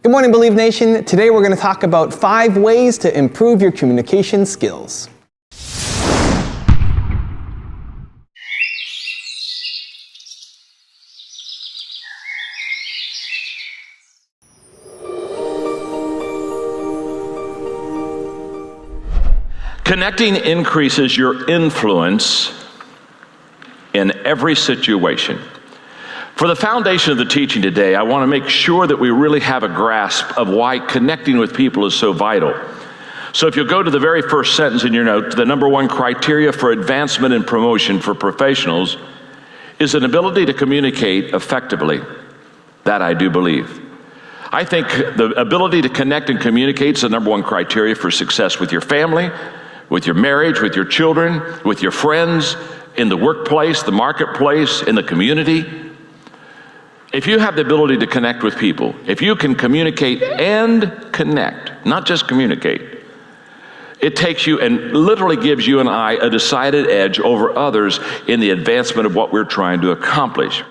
Good morning, Believe Nation. Today we're going to talk about 5 ways to improve your communication skills. Connecting increases your influence in every situation. For the foundation of the teaching today, I want to make sure that we really have a grasp of why connecting with people is so vital. So if you'll go to the very first sentence in your note, the number 1 criteria for advancement and promotion for professionals is an ability to communicate effectively. That I do believe. I think the ability to connect and communicate is the number 1 criteria for success with your family, with your marriage, with your children, with your friends, in the workplace, the marketplace, in the community. If you have the ability to connect with people, if you can communicate and connect, not just communicate, it takes you and literally gives you and I a decided edge over others in the advancement of what we're trying to accomplish.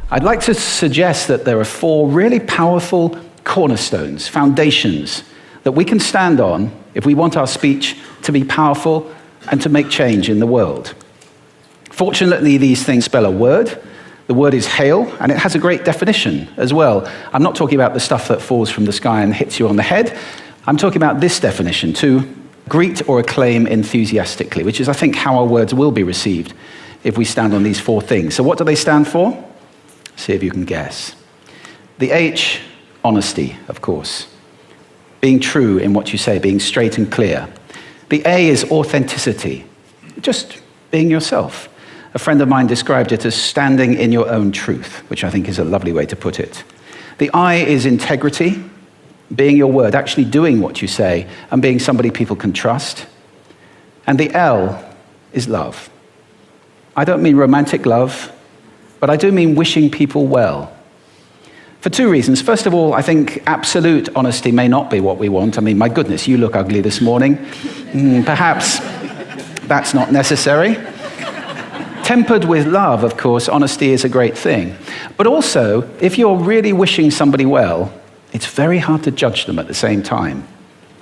I'd like to suggest that there are 4 really powerful cornerstones, foundations, that we can stand on if we want our speech to be powerful and to make change in the world. Fortunately, these things spell a word. The word is hail, and it has a great definition as well. I'm not talking about the stuff that falls from the sky and hits you on the head. I'm talking about this definition, to greet or acclaim enthusiastically, which is, I think, how our words will be received if we stand on these 4 things. So what do they stand for? See if you can guess. The H, honesty, of course. Being true in what you say, being straight and clear. The A is authenticity, just being yourself. A friend of mine described it as standing in your own truth, which I think is a lovely way to put it. The I is integrity, being your word, actually doing what you say, and being somebody people can trust. And the L is love. I don't mean romantic love, but I do mean wishing people well. For 2 reasons. First of all, I think absolute honesty may not be what we want. I mean, my goodness, you look ugly this morning. Perhaps that's not necessary. Tempered with love, of course, honesty is a great thing. But also, if you're really wishing somebody well, it's very hard to judge them at the same time.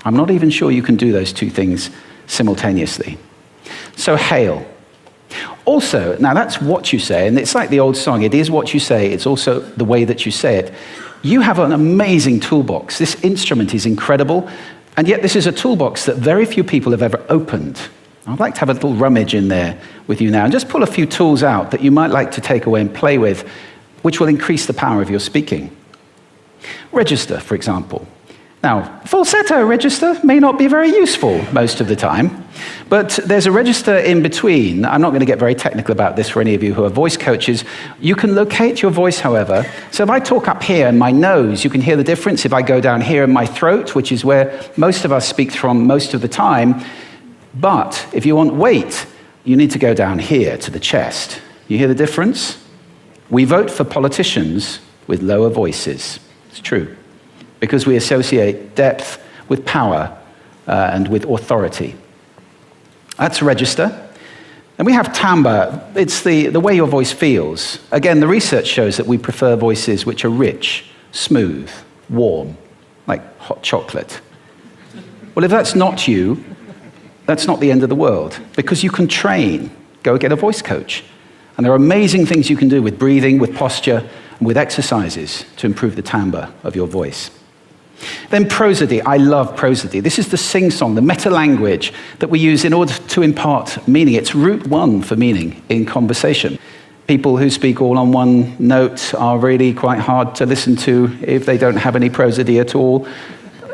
I'm not even sure you can do those 2 things simultaneously. So hail. Also, now that's what you say, and it's like the old song, it is what you say, it's also the way that you say it. You have an amazing toolbox. This instrument is incredible, and yet this is a toolbox that very few people have ever opened. I'd like to have a little rummage in there with you now and just pull a few tools out that you might like to take away and play with, which will increase the power of your speaking. Register, for example. Now, falsetto register may not be very useful most of the time, but there's a register in between. I'm not going to get very technical about this for any of you who are voice coaches. You can locate your voice, however. So if I talk up here in my nose, you can hear the difference. If I go down here in my throat, which is where most of us speak from most of the time, but if you want weight, you need to go down here to the chest. You hear the difference? We vote for politicians with lower voices. It's true. Because we associate depth with power and with authority. That's register. And we have timbre. It's the way your voice feels. Again, the research shows that we prefer voices which are rich, smooth, warm, like hot chocolate. Well, if that's not you, that's not the end of the world, because you can train. Go get a voice coach. And there are amazing things you can do with breathing, with posture, and with exercises to improve the timbre of your voice. Then prosody. I love prosody. This is the sing-song, the meta-language that we use in order to impart meaning. It's route 1 for meaning in conversation. People who speak all on one note are really quite hard to listen to if they don't have any prosody at all.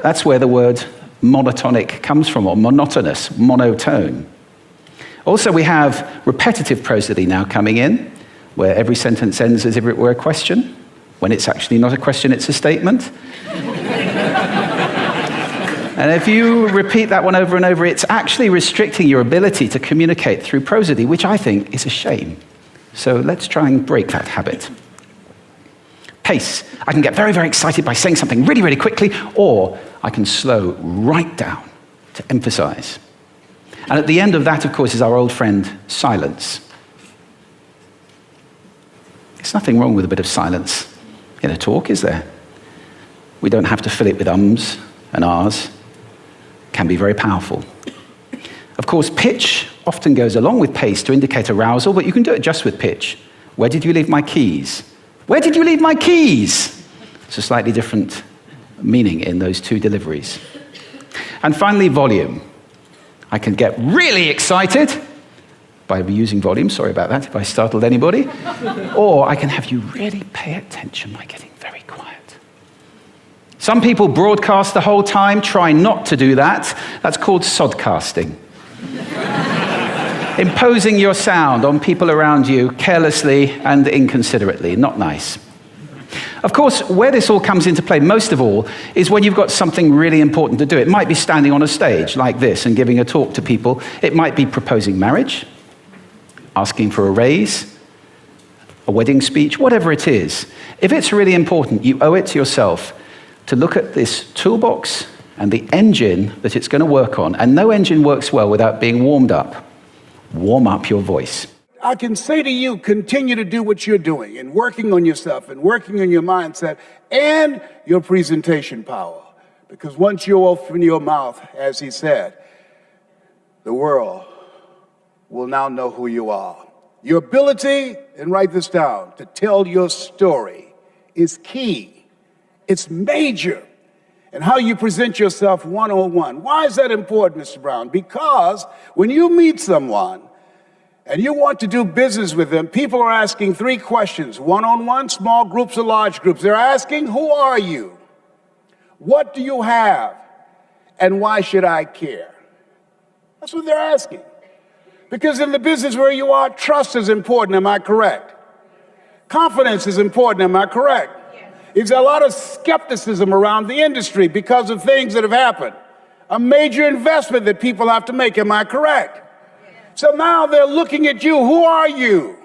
That's where the word monotonic comes from, or monotonous, monotone. Also, we have repetitive prosody now coming in, where every sentence ends as if it were a question, when it's actually not a question, it's a statement. And if you repeat that one over and over, it's actually restricting your ability to communicate through prosody, which I think is a shame. So let's try and break that habit. Pace. I can get very, very excited by saying something really, really quickly, or I can slow right down to emphasize. And at the end of that, of course, is our old friend, silence. There's nothing wrong with a bit of silence in a talk, is there? We don't have to fill it with ums and ahs. It can be very powerful. Of course, pitch often goes along with pace to indicate arousal, but you can do it just with pitch. Where did you leave my keys? Where did you leave my keys? It's a slightly different meaning in those two deliveries. And finally, volume. I can get really excited by using volume, sorry about that if I startled anybody, or I can have you really pay attention by getting very quiet. Some people broadcast the whole time, try not to do that. That's called sodcasting. Imposing your sound on people around you carelessly and inconsiderately, not nice. Of course, where this all comes into play most of all is when you've got something really important to do. It might be standing on a stage like this and giving a talk to people. It might be proposing marriage, asking for a raise, a wedding speech, whatever it is. If it's really important, you owe it to yourself to look at this toolbox and the engine that it's going to work on. And no engine works well without being warmed up. Warm up your voice. I can say to you, continue to do what you're doing and working on yourself and working on your mindset and your presentation power. Because once you open your mouth, as he said, the world will now know who you are. Your ability, and write this down, to tell your story is key. It's major. And how you present yourself one-on-one. Why is that important, Mr. Brown? Because when you meet someone and you want to do business with them, people are asking three questions. One-on-one, small groups or large groups. They're asking, who are you? What do you have? And why should I care? That's what they're asking. Because in the business where you are, trust is important, am I correct? Confidence is important, am I correct? There's a lot of skepticism around the industry because of things that have happened. A major investment that people have to make, am I correct? So now they're looking at you, who are you?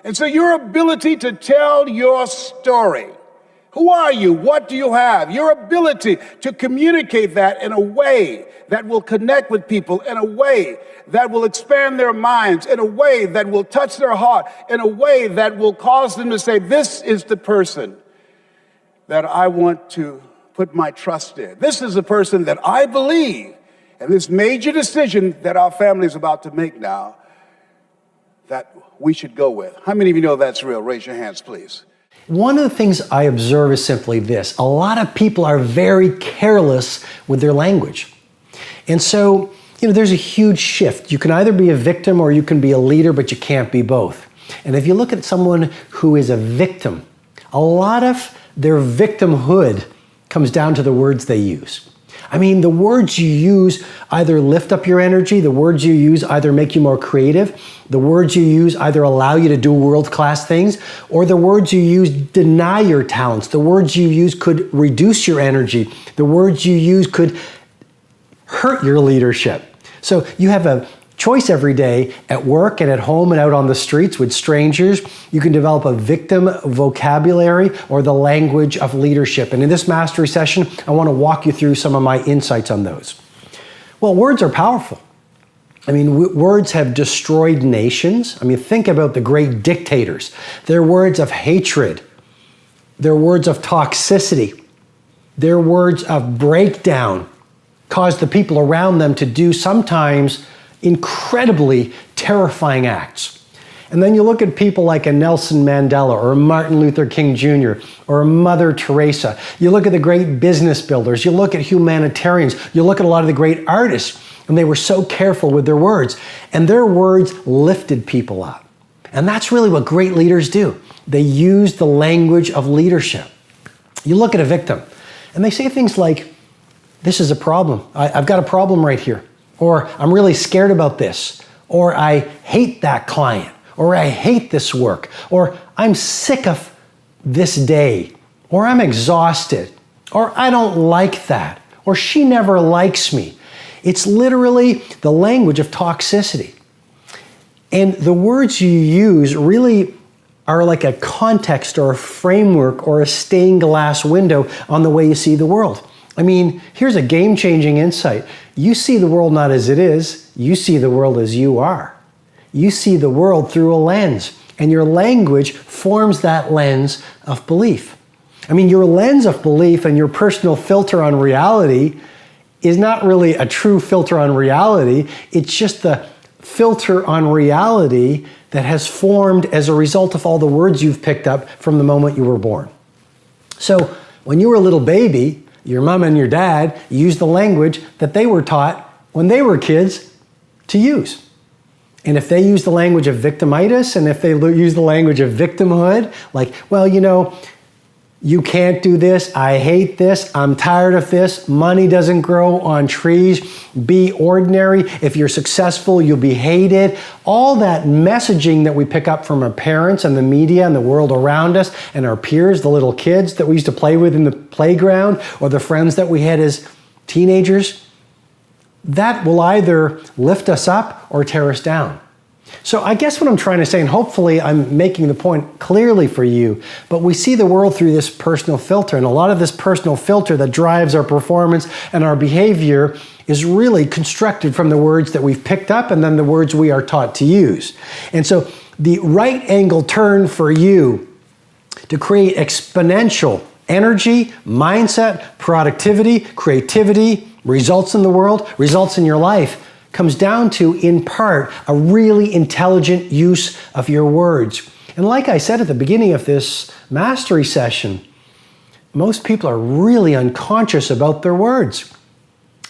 And so your ability to tell your story. Who are you? What do you have? Your ability to communicate that in a way that will connect with people, in a way that will expand their minds, in a way that will touch their heart, in a way that will cause them to say, this is the person that I want to put my trust in. This is a person that I believe, and this major decision that our family is about to make now, that we should go with. How many of you know that's real? Raise your hands, please. One of the things I observe is simply this. A lot of people are very careless with their language. And so, there's a huge shift. You can either be a victim or you can be a leader, but you can't be both. And if you look at someone who is a victim, a lot of their victimhood comes down to the words they use. I mean, the words you use either lift up your energy, the words you use either make you more creative, the words you use either allow you to do world-class things, or the words you use deny your talents. The words you use could reduce your energy. The words you use could hurt your leadership. So you have a choice every day at work and at home and out on the streets with strangers. You can develop a victim vocabulary or the language of leadership. And in this mastery session, I want to walk you through some of my insights on those. Well, words are powerful. I mean, words have destroyed nations. I mean, think about the great dictators. They're words of hatred. They're words of toxicity. They're words of breakdown cause the people around them to do sometimes incredibly terrifying acts. And then you look at people like a Nelson Mandela or a Martin Luther King Jr. or a Mother Teresa. You look at the great business builders. You look at humanitarians. You look at a lot of the great artists, and they were so careful with their words. And their words lifted people up. And that's really what great leaders do. They use the language of leadership. You look at a victim, and they say things like, this is a problem. I've got a problem right here. Or I'm really scared about this. Or I hate that client. Or I hate this work. Or I'm sick of this day. Or I'm exhausted. Or I don't like that. Or she never likes me. It's literally the language of toxicity. And the words you use really are like a context or a framework or a stained glass window on the way you see the world. I mean, here's a game-changing insight. You see the world not as it is, you see the world as you are. You see the world through a lens. And your language forms that lens of belief. I mean, your lens of belief and your personal filter on reality is not really a true filter on reality. It's just the filter on reality that has formed as a result of all the words you've picked up from the moment you were born. So when you were a little baby, your mom and your dad used the language that they were taught when they were kids to use. And if they use the language of victimitis, and if they use the language of victimhood, like, well, you know, you can't do this, I hate this, I'm tired of this, money doesn't grow on trees, be ordinary, if you're successful, you'll be hated. All that messaging that we pick up from our parents and the media and the world around us and our peers, the little kids that we used to play with in the playground, or the friends that we had as teenagers, that will either lift us up or tear us down. So I guess what I'm trying to say, and hopefully I'm making the point clearly for you, but we see the world through this personal filter, and a lot of this personal filter that drives our performance and our behavior is really constructed from the words that we've picked up and then the words we are taught to use. And so the right angle turn for you to create exponential energy, mindset, productivity, creativity, results in the world, results in your life, comes down to, in part, a really intelligent use of your words. And like I said at the beginning of this mastery session, most people are really unconscious about their words.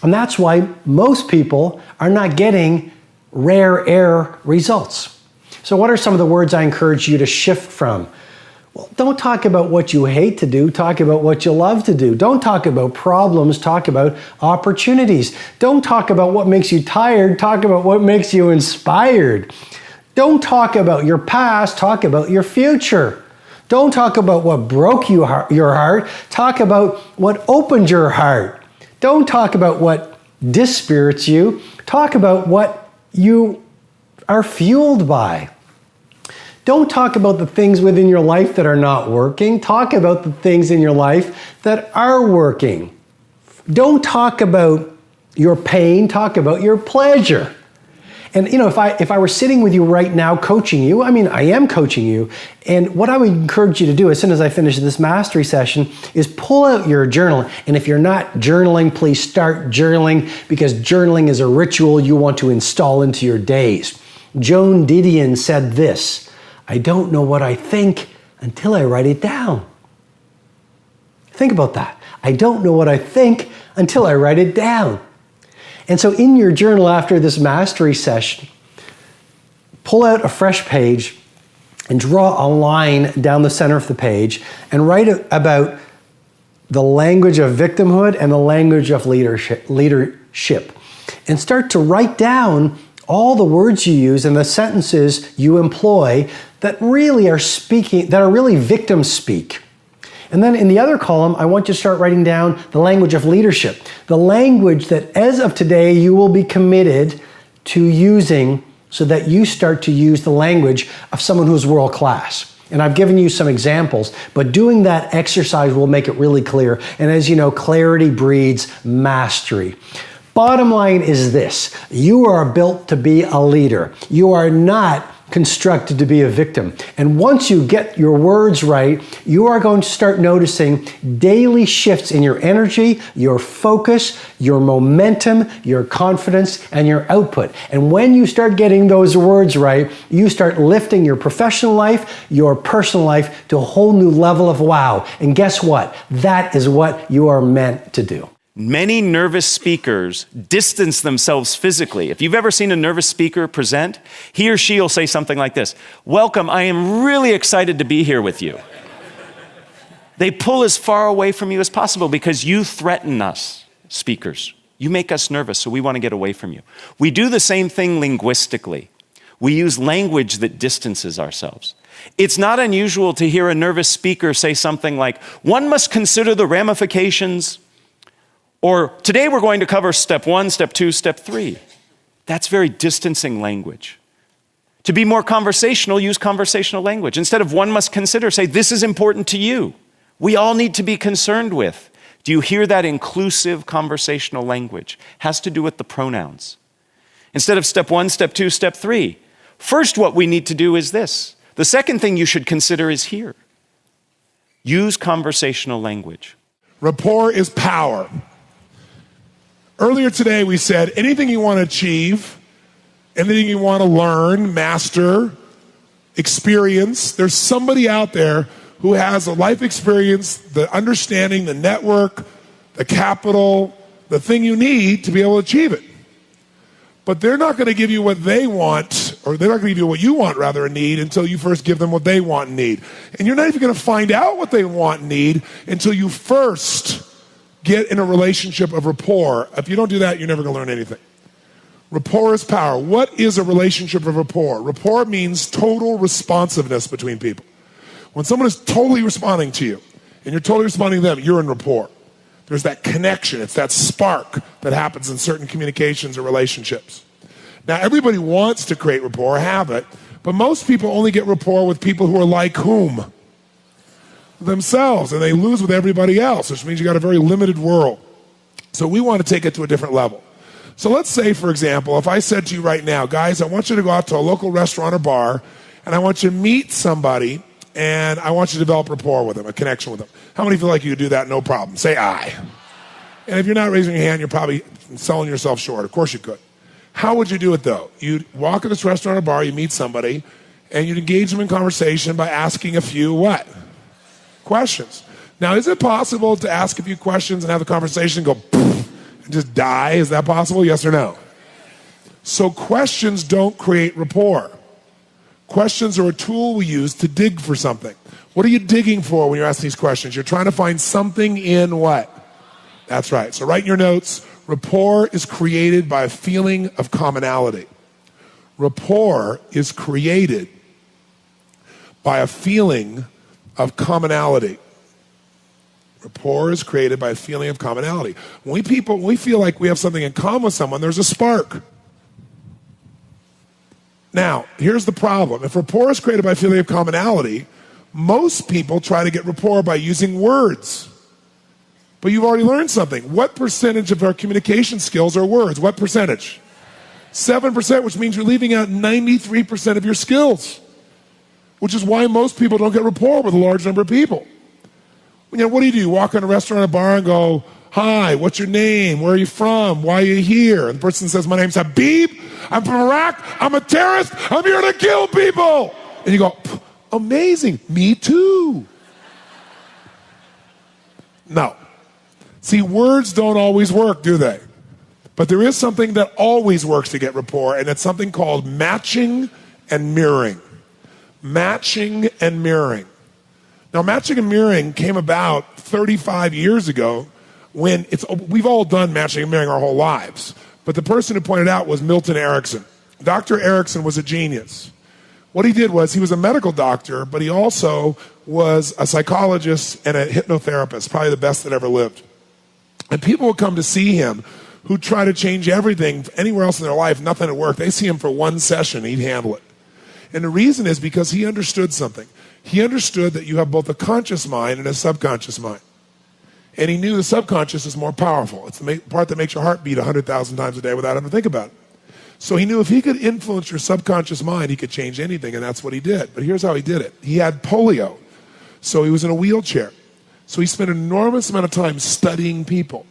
And that's why most people are not getting rare air results. So what are some of the words I encourage you to shift from? Well, don't talk about what you hate to do, talk about what you love to do. Don't talk about problems, talk about opportunities. Don't talk about what makes you tired, talk about what makes you inspired. Don't talk about your past, talk about your future. Don't talk about what broke your heart, talk about what opened your heart. Don't talk about what dispirits you, talk about what you are fueled by. Don't talk about the things within your life that are not working. Talk about the things in your life that are working. Don't talk about your pain. Talk about your pleasure. And you know, if I were sitting with you right now coaching you, I mean, I am coaching you, and what I would encourage you to do as soon as I finish this mastery session is pull out your journal. And if you're not journaling, please start journaling, because journaling is a ritual you want to install into your days. Joan Didion said this: I don't know what I think until I write it down. Think about that. I don't know what I think until I write it down. And so in your journal after this mastery session, pull out a fresh page and draw a line down the center of the page and write about the language of victimhood and the language of leadership. And start to write down all the words you use and the sentences you employ that really are speaking, that are really victim speak. And then in the other column, I want you to start writing down the language of leadership, the language that as of today you will be committed to using so that you start to use the language of someone who's world class. And I've given you some examples, but doing that exercise will make it really clear. And as you know, clarity breeds mastery. Bottom line is this: you are built to be a leader. You are not constructed to be a victim. And once you get your words right, you are going to start noticing daily shifts in your energy, your focus, your momentum, your confidence, and your output. And when you start getting those words right, you start lifting your professional life, your personal life to a whole new level of wow. And guess what? That is what you are meant to do. Many nervous speakers distance themselves physically. If you've ever seen a nervous speaker present, he or she will say something like this: "Welcome, I am really excited to be here with you." They pull as far away from you as possible because you threaten us, speakers. You make us nervous, so we want to get away from you. We do the same thing linguistically. We use language that distances ourselves. It's not unusual to hear a nervous speaker say something like, "One must consider the ramifications," or "Today we're going to cover step 1, step 2, step 3. That's very distancing language. To be more conversational, use conversational language. Instead of "one must consider," say, "This is important to you. We all need to be concerned with." Do you hear that inclusive conversational language? Has to do with the pronouns. Instead of step 1, step 2, step 3. First, what we need to do is this. The second thing you should consider is here. Use conversational language. Rapport is power. Earlier today we said anything you want to achieve, anything you want to learn, master, experience, there's somebody out there who has a life experience, the understanding, the network, the capital, the thing you need to be able to achieve it. But they're not going to give you what they want, or they're not going to give you what you want, rather, and need, until you first give them what they want and need. And you're not even going to find out what they want and need until you first get in a relationship of rapport. If you don't do that, you're never going to learn anything. Rapport is power. What is a relationship of rapport? Rapport means total responsiveness between people. When someone is totally responding to you, and you're totally responding to them, you're in rapport. There's that connection. It's that spark that happens in certain communications or relationships. Now, everybody wants to create rapport, have it, but most people only get rapport with people who are like whom? Themselves, and they lose with everybody else, which means you got a very limited world. So we want to take it to a different level. So let's say, for example, if I said to you right now, guys, I want you to go out to a local restaurant or bar, and I want you to meet somebody, and I want you to develop rapport with them, a connection with them. How many feel like you could do that? No problem. Say aye. And if you're not raising your hand, you're probably selling yourself short. Of course you could. How would you do it, though? You'd walk in this restaurant or bar, you meet somebody, and you'd engage them in conversation by asking a few what? Questions. Now, is it possible to ask a few questions and have the conversation go poof and just die? Is that possible? Yes or no? So questions don't create rapport. Questions are a tool we use to dig for something. What are you digging for when you're asking these questions? You're trying to find something in what? That's right. So write in your notes, rapport is created by a feeling of commonality. Rapport is created by a feeling of commonality. Rapport is created by a feeling of commonality. When we feel like we have something in common with someone, there's a spark. Now, here's the problem. If rapport is created by a feeling of commonality, most people try to get rapport by using words. But you've already learned something. What percentage of our communication skills are words? What percentage? 7%, which means you're leaving out 93% of your skills, which is why most people don't get rapport with a large number of people. You know, what do? You walk in a restaurant or a bar and go, hi, what's your name? Where are you from? Why are you here? And the person says, my name's Habib. I'm from Iraq. I'm a terrorist. I'm here to kill people. And you go, amazing. Me too. No. See, words don't always work, do they? But there is something that always works to get rapport, and it's something called matching and mirroring. Matching and mirroring. Now, matching and mirroring came about 35 years ago when we've all done matching and mirroring our whole lives. But the person who pointed out was Milton Erickson. Dr. Erickson was a genius. What he did was he was a medical doctor, but he also was a psychologist and a hypnotherapist, probably the best that ever lived. And people would come to see him who try to change everything anywhere else in their life, nothing would work. They see him for one session, he'd handle it. And the reason is because he understood something. He understood that you have both a conscious mind and a subconscious mind. And he knew the subconscious is more powerful. It's the part that makes your heart beat 100,000 times a day without having to think about it. So he knew if he could influence your subconscious mind, he could change anything, and that's what he did. But here's how he did it. He had polio, so he was in a wheelchair. So he spent an enormous amount of time studying people.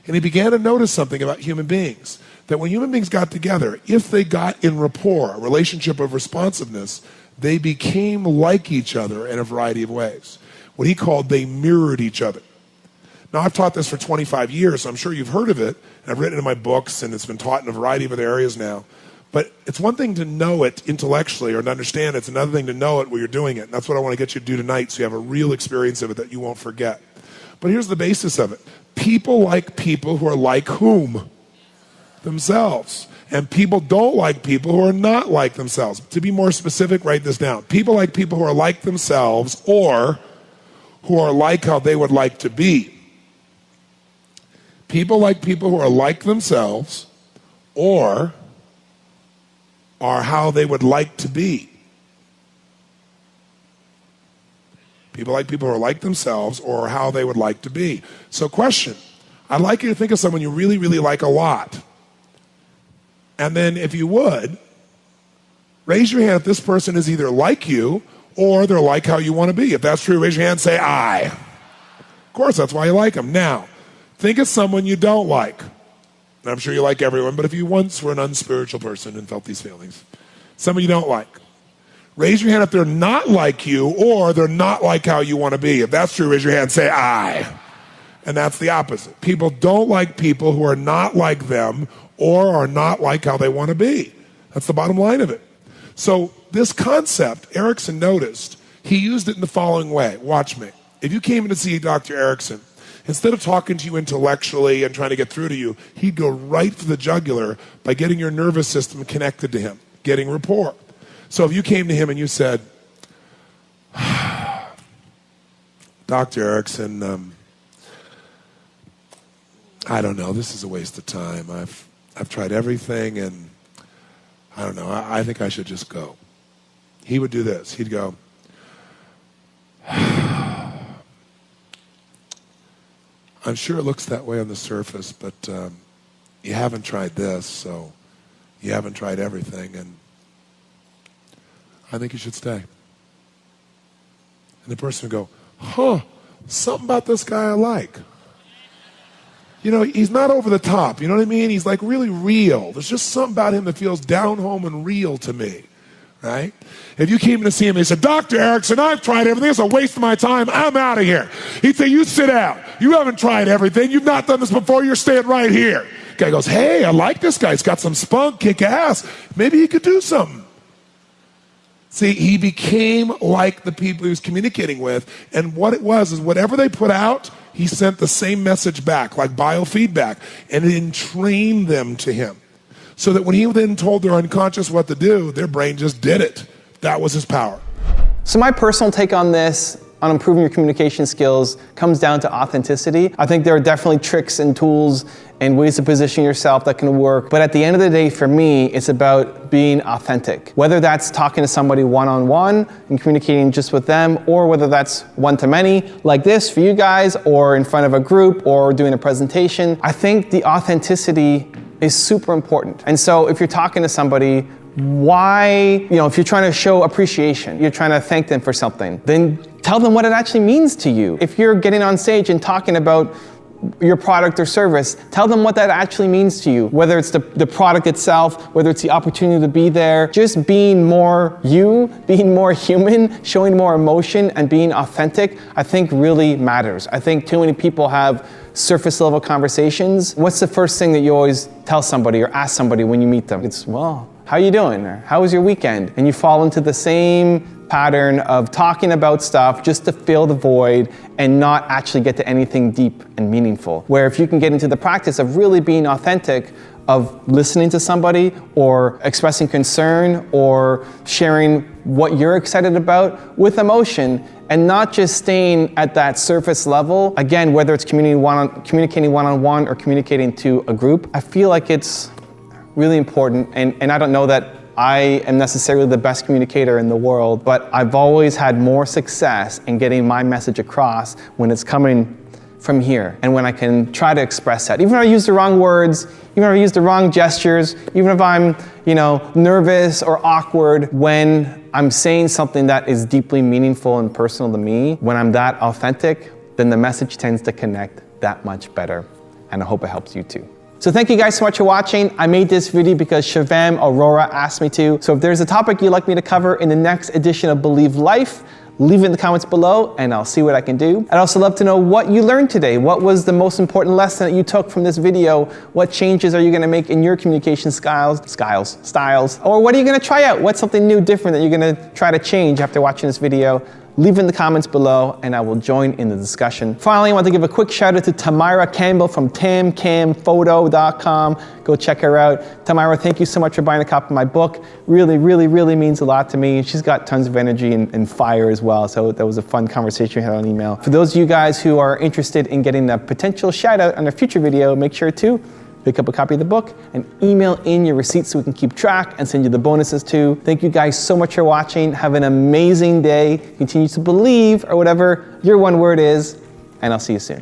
And he began to notice something about human beings, that when human beings got together, if they got in rapport, a relationship of responsiveness, they became like each other in a variety of ways. What he called, they mirrored each other. Now, I've taught this for 25 years, so I'm sure you've heard of it, and I've written it in my books, and it's been taught in a variety of other areas now. But it's one thing to know it intellectually or to understand it. It's another thing to know it while you're doing it. And that's what I want to get you to do tonight, so you have a real experience of it that you won't forget. But here's the basis of it. People like people who are like whom? Themselves. And people don't like people who are not like themselves. To be more specific, write this down. People like people who are like themselves or who are like how they would like to be. People like people who are like themselves or are how they would like to be. People like people who are like themselves or how they would like to be. So question, I'd like you to think of someone you really, really like a lot. And then if you would, Raise your hand if this person is either like you or they're like how you want to be. If that's true, raise your hand and say, I. Of course, that's why you like them. Now, think of someone you don't like. And I'm sure you like everyone, but if you once were an unspiritual person and felt these feelings, someone you don't like. Raise your hand if they're not like you or they're not like how you want to be. If that's true, raise your hand and say, I. And that's the opposite. People don't like people who are not like them or are not like how they want to be. That's the bottom line of it. So this concept, Erickson noticed, he used it in the following way. Watch me. If you came in to see Dr. Erickson, instead of talking to you intellectually and trying to get through to you, he'd go right for the jugular by getting your nervous system connected to him, getting rapport. So if you came to him and you said, Dr. Erickson, I don't know, this is a waste of time. I've tried everything and I don't know, I think I should just go. He would do this. He'd go, I'm sure it looks that way on the surface, but you haven't tried this, so you haven't tried everything, and I think you should stay. And the person would go, something about this guy I like. You know, he's not over the top, you know what I mean? He's like really real. There's just something about him that feels down home and real to me, right? If you came in to see him and he said, Dr. Erickson, I've tried everything. It's a waste of my time. I'm out of here. He'd say, you sit down. You haven't tried everything. You've not done this before. You're staying right here. The guy goes, hey, I like this guy. He's got some spunk, kick ass. Maybe he could do something. See, he became like the people he was communicating with, and what it was is whatever they put out, he sent the same message back, like biofeedback, and it entrained them to him. So that when he then told their unconscious what to do, their brain just did it. That was his power. So my personal take on this, on improving your communication skills, comes down to authenticity. I think there are definitely tricks and tools and ways to position yourself that can work. But at the end of the day, for me, it's about being authentic. Whether that's talking to somebody one-on-one and communicating just with them, or whether that's one-to-many, like this for you guys, or in front of a group, or doing a presentation. I think the authenticity is super important. And so if you're talking to somebody, why, if you're trying to show appreciation, you're trying to thank them for something, then tell them what it actually means to you. If you're getting on stage and talking about your product or service, tell them what that actually means to you. Whether it's the product itself, whether it's the opportunity to be there, just being more you, being more human, showing more emotion and being authentic, I think really matters. I think too many people have surface level conversations. What's the first thing that you always tell somebody or ask somebody when you meet them? It's, well, how you doing? Or how was your weekend? And you fall into the same pattern of talking about stuff just to fill the void and not actually get to anything deep and meaningful. Where if you can get into the practice of really being authentic, of listening to somebody or expressing concern or sharing what you're excited about with emotion and not just staying at that surface level, again, whether it's communicating one-on-one or communicating to a group, I feel like it's really important. And I don't know that I am necessarily the best communicator in the world, but I've always had more success in getting my message across when it's coming from here and when I can try to express that. Even if I use the wrong words, even if I use the wrong gestures, even if I'm, nervous or awkward, when I'm saying something that is deeply meaningful and personal to me, when I'm that authentic, then the message tends to connect that much better. And I hope it helps you too. So thank you guys so much for watching. I made this video because Shivam Aurora asked me to. So if there's a topic you'd like me to cover in the next edition of Believe Life, leave it in the comments below and I'll see what I can do. I'd also love to know what you learned today. What was the most important lesson that you took from this video? What changes are you gonna make in your communication styles? Or what are you gonna try out? What's something new, different that you're gonna try to change after watching this video? Leave it in the comments below and I will join in the discussion. Finally, I want to give a quick shout out to Tamara Campbell from tamcamphoto.com. Go check her out. Tamara, thank you so much for buying a copy of my book. Really, really, really means a lot to me. She's got tons of energy and fire as well. So that was a fun conversation we had on email. For those of you guys who are interested in getting a potential shout out on a future video, make sure to pick up a copy of the book and email in your receipts so we can keep track and send you the bonuses too. Thank you guys so much for watching. Have an amazing day. Continue to believe, or whatever your one word is, and I'll see you soon.